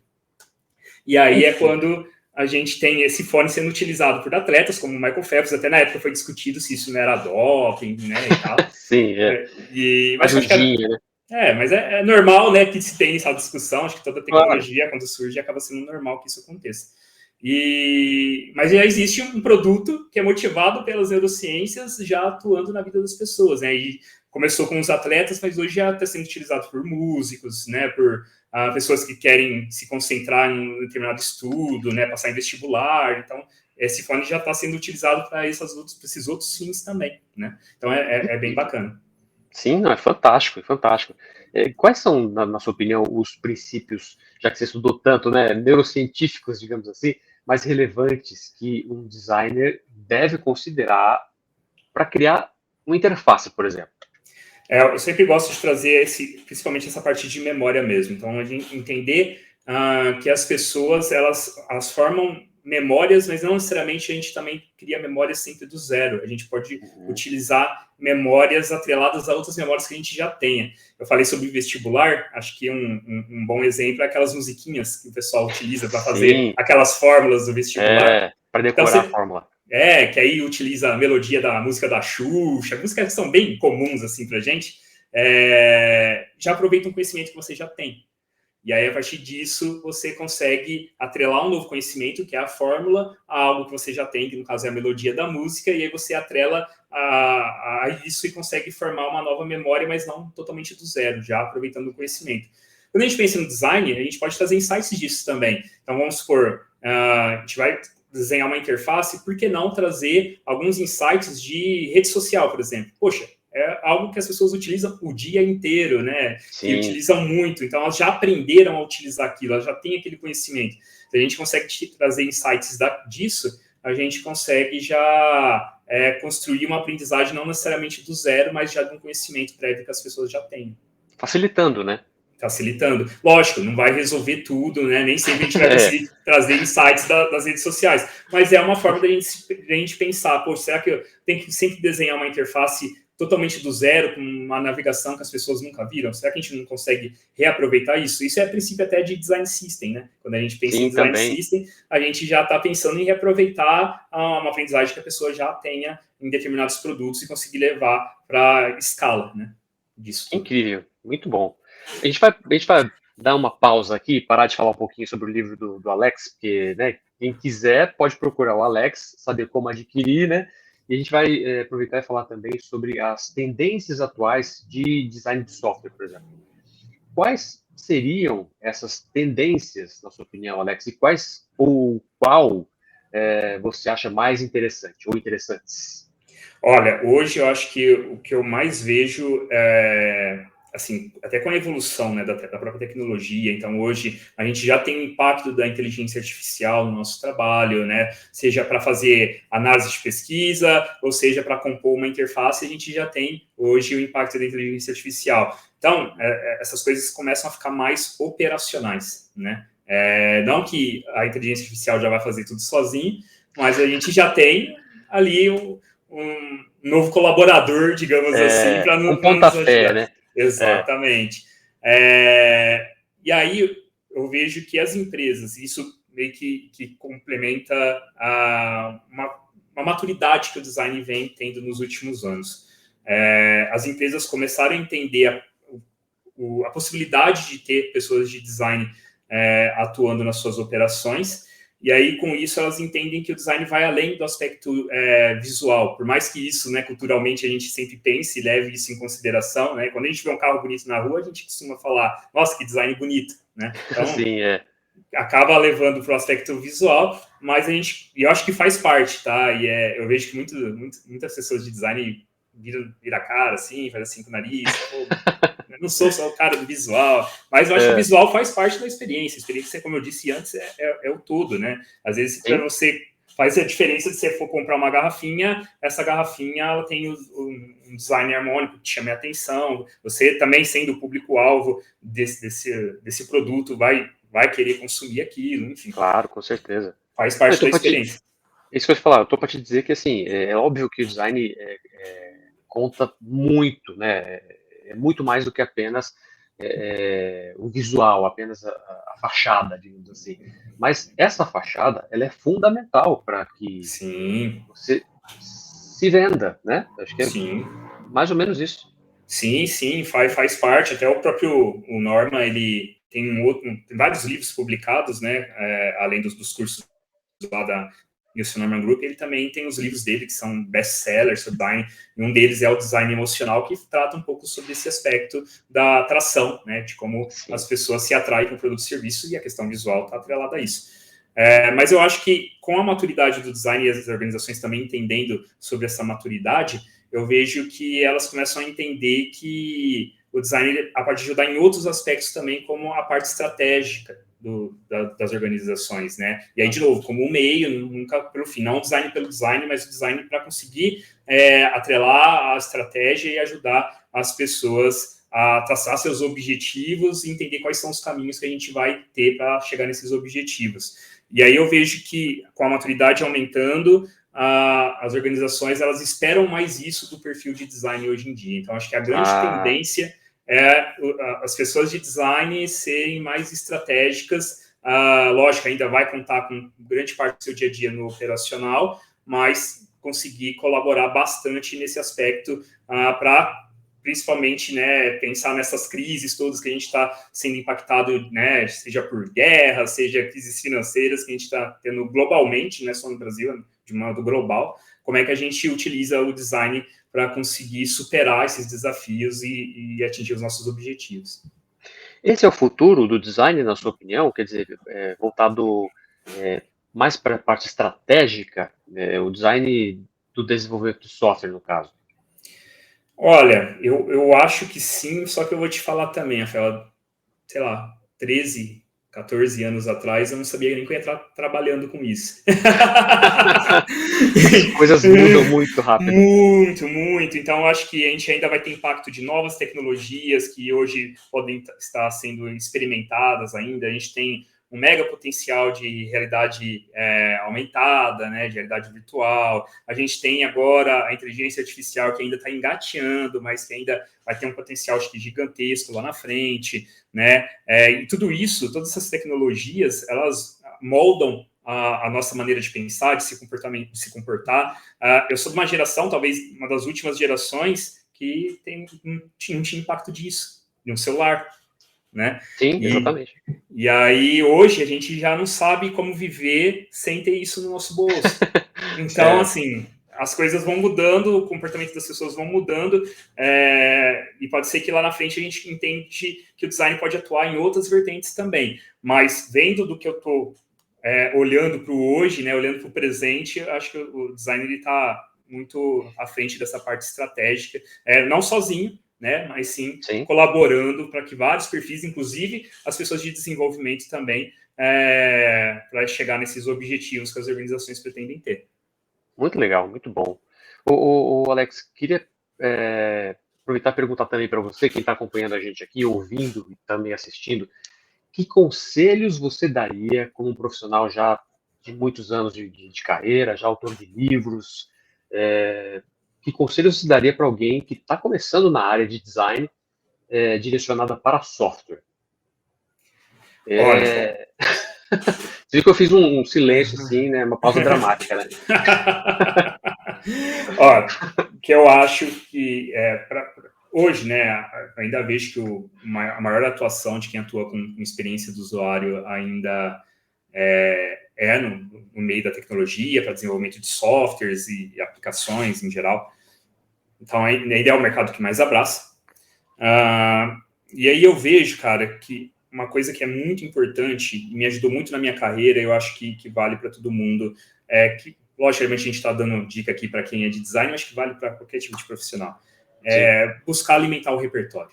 E aí é quando a gente tem esse fone sendo utilizado por atletas, como o Michael Phelps. Até na época foi discutido se isso não era doping, né, e tal. Sim, mas acho que mas é normal, né, que se tenha essa discussão. Acho que toda tecnologia, quando surge, acaba sendo normal que isso aconteça. Mas já existe um produto que é motivado pelas neurociências já atuando na vida das pessoas, né? E começou com os atletas, mas hoje já está sendo utilizado por músicos, né? Por pessoas que querem se concentrar em um determinado estudo, né? Passar em vestibular. Então, esse fone já está sendo utilizado para esses outros fins também, né? Então, é bem bacana. Sim, não, é fantástico, é fantástico. Quais são, na sua opinião, os princípios, já que você estudou tanto, né, neurocientíficos, digamos assim, mais relevantes que um designer deve considerar para criar uma interface, por exemplo? Eu sempre gosto de trazer principalmente essa parte de memória mesmo. Então, a gente entender que as pessoas, elas formam memórias, mas não necessariamente a gente também cria memórias sempre do zero. A gente pode utilizar memórias atreladas a outras memórias que a gente já tenha. Eu falei sobre vestibular, acho que um bom exemplo é aquelas musiquinhas que o pessoal utiliza para fazer aquelas fórmulas do vestibular. Para decorar a fórmula. Que aí utiliza a melodia da música da Xuxa, músicas que são bem comuns, assim, pra gente, já aproveita um conhecimento que você já tem. E aí, a partir disso, você consegue atrelar um novo conhecimento, que é a fórmula, a algo que você já tem, que no caso é a melodia da música, e aí você atrela a isso e consegue formar uma nova memória, mas não totalmente do zero, já aproveitando o conhecimento. Quando a gente pensa no design, a gente pode trazer insights disso também. Então, vamos supor, a gente vai desenhar uma interface, por que não trazer alguns insights de rede social, por exemplo? Poxa, é algo que as pessoas utilizam o dia inteiro, né? Sim. Que utilizam muito, então elas já aprenderam a utilizar aquilo, elas já têm aquele conhecimento. Se a gente consegue trazer insights disso, a gente consegue já construir uma aprendizagem não necessariamente do zero, mas já de um conhecimento prévio que as pessoas já têm. Facilitando, né? Facilitando. Lógico, não vai resolver tudo, né? Nem sempre a gente vai conseguir trazer insights das redes sociais, mas é uma forma da gente pensar, pô, será que eu tenho que sempre desenhar uma interface totalmente do zero, com uma navegação que as pessoas nunca viram? Será que a gente não consegue reaproveitar isso? Isso é princípio até de design system, né? Quando a gente pensa em design system, a gente já está pensando em reaproveitar uma aprendizagem que a pessoa já tenha em determinados produtos e conseguir levar para escala, né? Disso. Incrível, muito bom. A gente vai dar uma pausa aqui, parar de falar um pouquinho sobre o livro do Alex, porque, né, quem quiser pode procurar o Alex, saber como adquirir, né? E a gente vai aproveitar e falar também sobre as tendências atuais de design de software, por exemplo. Quais seriam essas tendências, na sua opinião, Alex? E qual você acha mais interessante ou interessantes? Olha, hoje eu acho que o que eu mais vejo assim, até com a evolução, né, da própria tecnologia. Então, hoje, a gente já tem o impacto da inteligência artificial no nosso trabalho, né, seja para fazer análise de pesquisa, ou seja, para compor uma interface, a gente já tem, hoje, o impacto da inteligência artificial. Então, essas coisas começam a ficar mais operacionais, né. Não que a inteligência artificial já vai fazer tudo sozinho, mas a gente já tem ali um novo colaborador, digamos assim, para nos ajudar. Né? Exatamente. E aí eu vejo que as empresas, isso meio que complementa uma maturidade que o design vem tendo nos últimos anos. As empresas começaram a entender a possibilidade de ter pessoas de design atuando nas suas operações, E aí, com isso, elas entendem que o design vai além do aspecto visual. Por mais que isso, né, culturalmente, a gente sempre pense e leve isso em consideração, né? Quando a gente vê um carro bonito na rua, a gente costuma falar, nossa, que design bonito, né? Então, Sim, acaba levando para o aspecto visual, mas eu acho que faz parte, tá? E eu vejo que muitas pessoas de design vira a cara, assim, faz assim com o nariz, pô, eu não sou só o cara do visual, mas eu acho que o visual faz parte da experiência. A experiência, como eu disse antes, é o todo, né? Às vezes, para você faz a diferença de você for comprar uma garrafinha, essa garrafinha ela tem um design harmônico que chame a atenção. Você também, sendo o público-alvo desse produto, vai querer consumir aquilo, enfim. claro, com certeza. Faz parte da experiência. Isso que eu ia te falar, eu tô para te dizer que, assim, é óbvio que o design conta muito, né? É muito mais do que apenas o visual, apenas a fachada, digamos assim. Mas essa fachada, ela é fundamental para que Sim, você se venda, né? Acho que é sim. mais ou menos isso. Sim, faz parte. Até o próprio Norma, ele tem vários livros publicados, né? Além dos cursos lá da Nielsen Norman Group, ele também tem os livros dele que são best-sellers sobre design, e um deles é o Design Emocional, que trata um pouco sobre esse aspecto da atração, né, de como Sim. as pessoas se atraem com o produto e serviço, e a questão visual está atrelada a isso. Mas eu acho que com a maturidade do design e as organizações também entendendo sobre essa maturidade, eu vejo que elas começam a entender que o design pode ajudar em outros aspectos também, como a parte estratégica das organizações, né? E aí, de novo, como um meio, nunca pelo fim, não o design pelo design, mas o design para conseguir atrelar a estratégia e ajudar as pessoas a traçar seus objetivos e entender quais são os caminhos que a gente vai ter para chegar nesses objetivos. E aí eu vejo que, com a maturidade aumentando, as organizações elas esperam mais isso do perfil de design hoje em dia. Então, acho que a grande tendência as pessoas de design serem mais estratégicas. Lógico, ainda vai contar com grande parte do seu dia a dia no operacional, mas conseguir colaborar bastante nesse aspecto para principalmente, né, pensar nessas crises todas que a gente está sendo impactado, né, seja por guerra, seja crises financeiras que a gente está tendo globalmente, não é só no Brasil, de modo global, como é que a gente utiliza o design para conseguir superar esses desafios e atingir os nossos objetivos. Esse é o futuro do design, na sua opinião? Quer dizer, voltado mais para a parte estratégica, o design do desenvolvimento de software, no caso? Olha, eu acho que sim, só que eu vou te falar também, Rafael, sei lá, 13, 14 anos atrás, eu não sabia nem que eu ia estar trabalhando com isso. As coisas mudam muito rápido. Muito. Então, eu acho que a gente ainda vai ter impacto de novas tecnologias que hoje podem estar sendo experimentadas ainda. A gente tem um mega potencial de realidade aumentada, né, de realidade virtual. A gente tem agora a inteligência artificial que ainda está engateando, mas que ainda vai ter um potencial acho que gigantesco lá na frente, né? E tudo isso, todas essas tecnologias, elas moldam a nossa maneira de pensar, de se comportar. Eu sou de uma geração, talvez uma das últimas gerações, que não tinha impacto disso, de um celular, né? Sim, exatamente. E aí, hoje, a gente já não sabe como viver sem ter isso no nosso bolso. Então, assim, as coisas vão mudando, o comportamento das pessoas vão mudando, e pode ser que lá na frente a gente entende que o design pode atuar em outras vertentes também. Mas, vendo do que eu estou olhando para o hoje, né, olhando para o presente, acho que o design está muito à frente dessa parte estratégica, não sozinho, né, mas sim colaborando para que vários perfis, inclusive as pessoas de desenvolvimento também, para chegar nesses objetivos que as organizações pretendem ter. Muito legal, muito bom. O Alex, queria aproveitar e perguntar também para você, quem está acompanhando a gente aqui, ouvindo e também assistindo, que conselhos você daria como um profissional já de muitos anos de carreira, já autor de livros, que conselhos você daria para alguém que está começando na área de design direcionada para software? Olha, Você viu que eu fiz um silêncio assim, né, uma pausa dramática, né? Olha, que eu acho que hoje, né, ainda vejo que a maior atuação de quem atua com experiência do usuário ainda é no meio da tecnologia, para desenvolvimento de softwares e aplicações em geral. Então, ainda é o mercado que mais abraça. E aí eu vejo, cara, que uma coisa que é muito importante e me ajudou muito na minha carreira, eu acho que vale para todo mundo, que, logicamente, a gente está dando dica aqui para quem é de design, mas que vale para qualquer tipo de profissional. Buscar alimentar o repertório.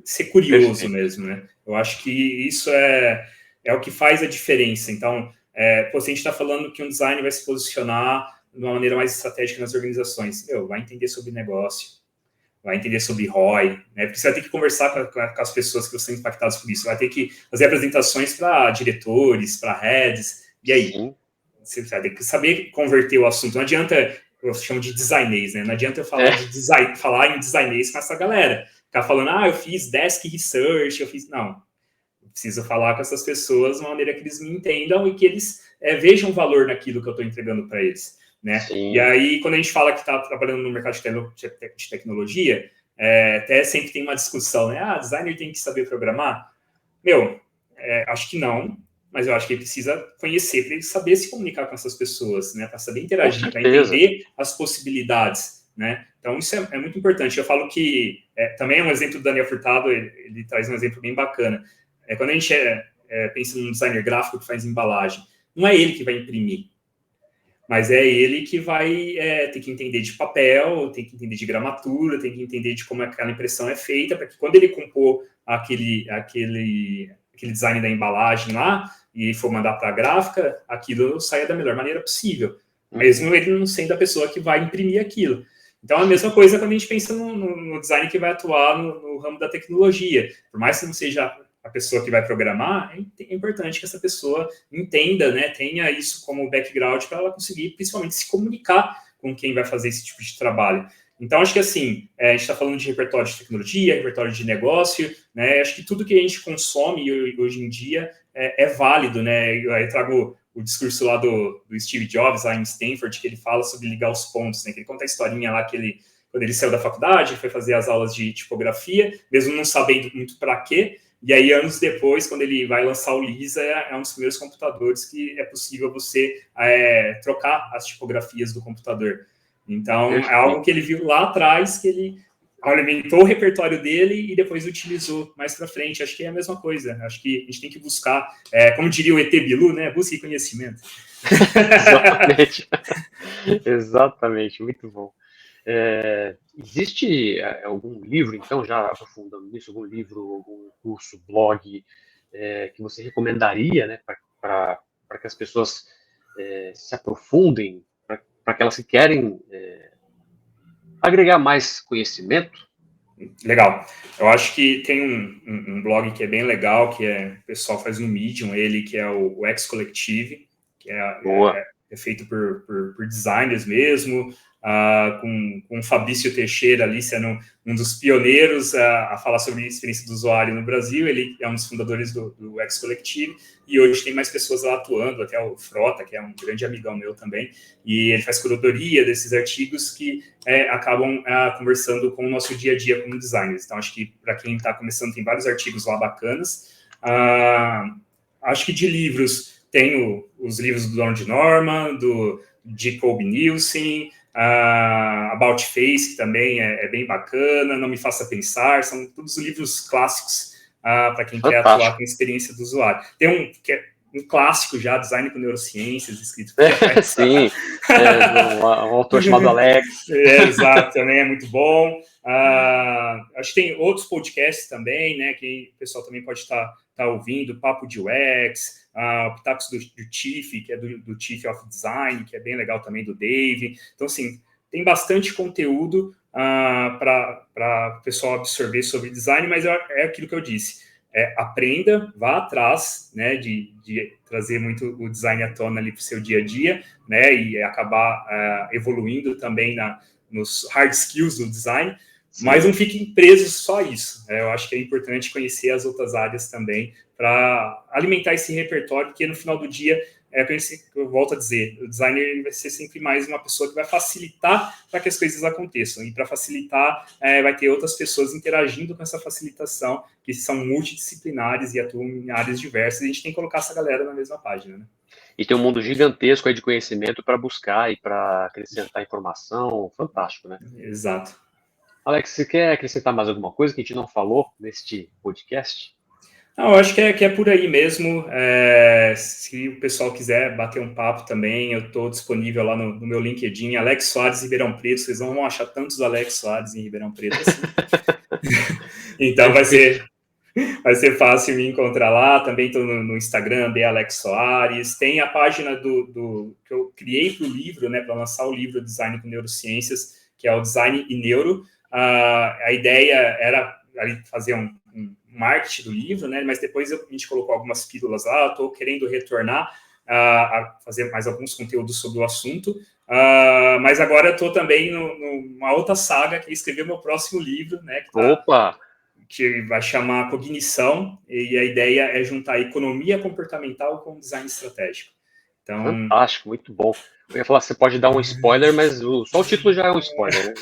Ser curioso mesmo, né? Eu acho que isso é o que faz a diferença. Então, se a gente está falando que um design vai se posicionar de uma maneira mais estratégica nas organizações, vai entender sobre negócio, vai entender sobre ROI, né? Porque você vai ter que conversar com as pessoas que estão impactadas por isso, vai ter que fazer apresentações para diretores, para heads, e aí? Sim. Você vai ter que saber converter o assunto. Não adianta, eu chamo de designês, né? Não adianta eu falar em designês com essa galera. Ficar falando, eu fiz desk research, Não. Eu preciso falar com essas pessoas de uma maneira que eles me entendam e que eles vejam valor naquilo que eu estou entregando para eles. Né? E aí, quando a gente fala que está trabalhando no mercado de tecnologia, até sempre tem uma discussão, né? Designer tem que saber programar? Acho que não, mas eu acho que ele precisa conhecer para ele saber se comunicar com essas pessoas, né? Para saber interagir, para entender as possibilidades, né? Então, isso é muito importante. Eu falo que, também é um exemplo do Daniel Furtado, ele traz um exemplo bem bacana. Quando a gente pensa num designer gráfico que faz embalagem, não é ele que vai imprimir, mas é ele que vai ter que entender de papel, tem que entender de gramatura, tem que entender de como aquela impressão é feita, para que quando ele compor aquele design da embalagem lá e for mandar para a gráfica, aquilo saia da melhor maneira possível, mesmo ele não sendo a pessoa que vai imprimir aquilo. Então, a mesma coisa quando a gente pensa no design que vai atuar no ramo da tecnologia. Por mais que não seja a pessoa que vai programar, é importante que essa pessoa entenda, né, tenha isso como background para ela conseguir, principalmente, se comunicar com quem vai fazer esse tipo de trabalho. Então, acho que, assim, a gente está falando de repertório de tecnologia, repertório de negócio, né, acho que tudo que a gente consome hoje em dia é válido, né, eu trago o discurso lá do Steve Jobs, lá em Stanford, que ele fala sobre ligar os pontos, né, que ele conta a historinha lá que quando ele saiu da faculdade, foi fazer as aulas de tipografia, mesmo não sabendo muito para quê. E aí, anos depois, quando ele vai lançar o Lisa, é um dos primeiros computadores que é possível você trocar as tipografias do computador. Então, é algo que ele viu lá atrás, que ele alimentou o repertório dele e depois utilizou mais para frente. Acho que é a mesma coisa. Acho que a gente tem que buscar, como diria o ET Bilu, né? Busque conhecimento. Exatamente. Exatamente, muito bom. Existe algum livro, então, já aprofundando nisso, algum livro, algum curso, blog, que você recomendaria, né, para que as pessoas se aprofundem, para aquelas que querem agregar mais conhecimento? Legal. Eu acho que tem um blog que é bem legal, que o pessoal faz no Medium, que é o X Collective, que é feito por designers mesmo, com o Fabrício Teixeira ali sendo um dos pioneiros a falar sobre a experiência do usuário no Brasil. Ele é um dos fundadores do X Collective, e hoje tem mais pessoas lá atuando, até o Frota, que é um grande amigão meu também, e ele faz curadoria desses artigos que acabam conversando com o nosso dia a dia como designers. Então, acho que para quem está começando, tem vários artigos lá bacanas. Acho que de livros, tem os livros do Donald Norman, do Jacob Nielsen, About Face, que também é bem bacana, Não Me Faça Pensar, são todos livros clássicos para quem quer atuar com a experiência do usuário. Tem um que é um clássico já, Design com Neurociências, escrito por sim, um autor chamado Alex. Exato, também é muito bom. Acho que tem outros podcasts também, né, que o pessoal também pode estar ouvindo, Papo de UX, o Pitacos do Chief, que é do Chief of Design, que é bem legal também, do Dave. Então, assim, tem bastante conteúdo para o pessoal absorver sobre design, mas é aquilo que eu disse. Aprenda, vá atrás, né, de trazer muito o design à tona ali para o seu dia a dia, né, e acabar evoluindo também nos hard skills do design. Sim. Mas não fiquem presos só a isso. Eu acho que é importante conhecer as outras áreas também para alimentar esse repertório, porque no final do dia, eu volto a dizer, o designer vai ser sempre mais uma pessoa que vai facilitar para que as coisas aconteçam. E para facilitar, vai ter outras pessoas interagindo com essa facilitação, que são multidisciplinares e atuam em áreas diversas. E a gente tem que colocar essa galera na mesma página, né? E tem um mundo gigantesco aí de conhecimento para buscar e para acrescentar informação. Fantástico, né? Exato. Alex, você quer acrescentar mais alguma coisa que a gente não falou neste podcast? Não, eu acho que é por aí mesmo. Se o pessoal quiser bater um papo também, eu estou disponível lá no meu LinkedIn, Alex Soares Ribeirão Preto. Vocês não vão achar tantos Alex Soares em Ribeirão Preto assim. Então vai ser fácil me encontrar lá. Também estou no Instagram, Alex Soares. Tem a página que eu criei para o livro, né, para lançar o livro Design com Neurociências, que é o Design e Neuro. A ideia era ali fazer um marketing do livro, né? Mas depois a gente colocou algumas pílulas lá. Estou querendo retornar a fazer mais alguns conteúdos sobre o assunto. Mas agora estou também numa outra saga, que é escrever meu próximo livro, né? Que vai chamar Cognição, e a ideia é juntar economia comportamental com design estratégico. Então... Fantástico, muito bom. Eu ia falar, você pode dar um spoiler, mas só o título já é um spoiler,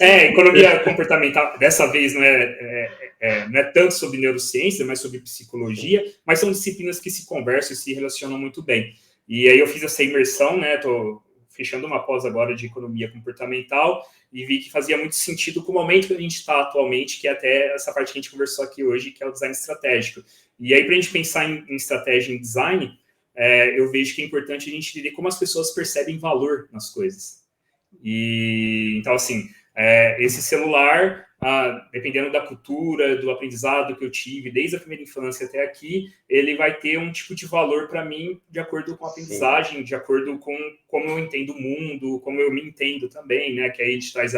né? Economia comportamental, dessa vez não é tanto sobre neurociência, mas sobre psicologia, mas são disciplinas que se conversam e se relacionam muito bem. E aí eu fiz essa imersão, né? Estou fechando uma pós agora de economia comportamental e vi que fazia muito sentido com o momento que a gente está atualmente, que é até essa parte que a gente conversou aqui hoje, que é o design estratégico. E aí, para a gente pensar em estratégia em design, eu vejo que é importante a gente entender como as pessoas percebem valor nas coisas. E então, assim, esse celular, dependendo da cultura, do aprendizado que eu tive, desde a primeira infância até aqui, ele vai ter um tipo de valor para mim de acordo com a aprendizagem, de acordo com como eu entendo o mundo, como eu me entendo também, né? Que aí a gente traz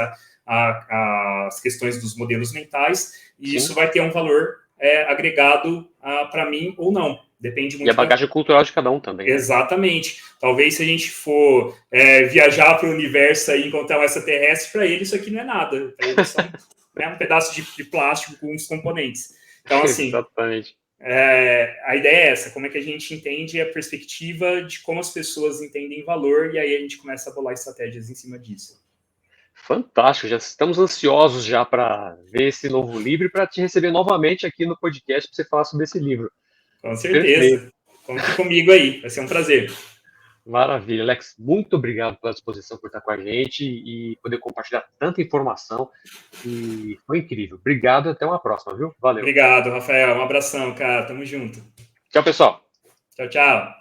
as questões dos modelos mentais, e isso vai ter um valor agregado para mim ou não. Depende muito. E a bagagem cultural de cada um também. Exatamente. Talvez se a gente for viajar para o universo e encontrar um extraterrestre, para ele isso aqui não é nada. Para ele é só um pedaço de plástico com os componentes. Então, assim, exatamente. A ideia é essa, como é que a gente entende a perspectiva de como as pessoas entendem valor, e aí a gente começa a bolar estratégias em cima disso. Fantástico, já estamos ansiosos já para ver esse novo livro e para te receber novamente aqui no podcast para você falar sobre esse livro. Com certeza. Conte comigo aí, vai ser um prazer. Maravilha, Alex. Muito obrigado pela disposição por estar com a gente e poder compartilhar tanta informação. E foi incrível. Obrigado e até uma próxima, viu? Valeu. Obrigado, Rafael. Um abração, cara. Tamo junto. Tchau, pessoal. Tchau, tchau.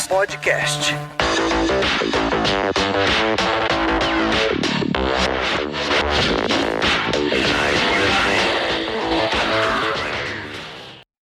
Podcast.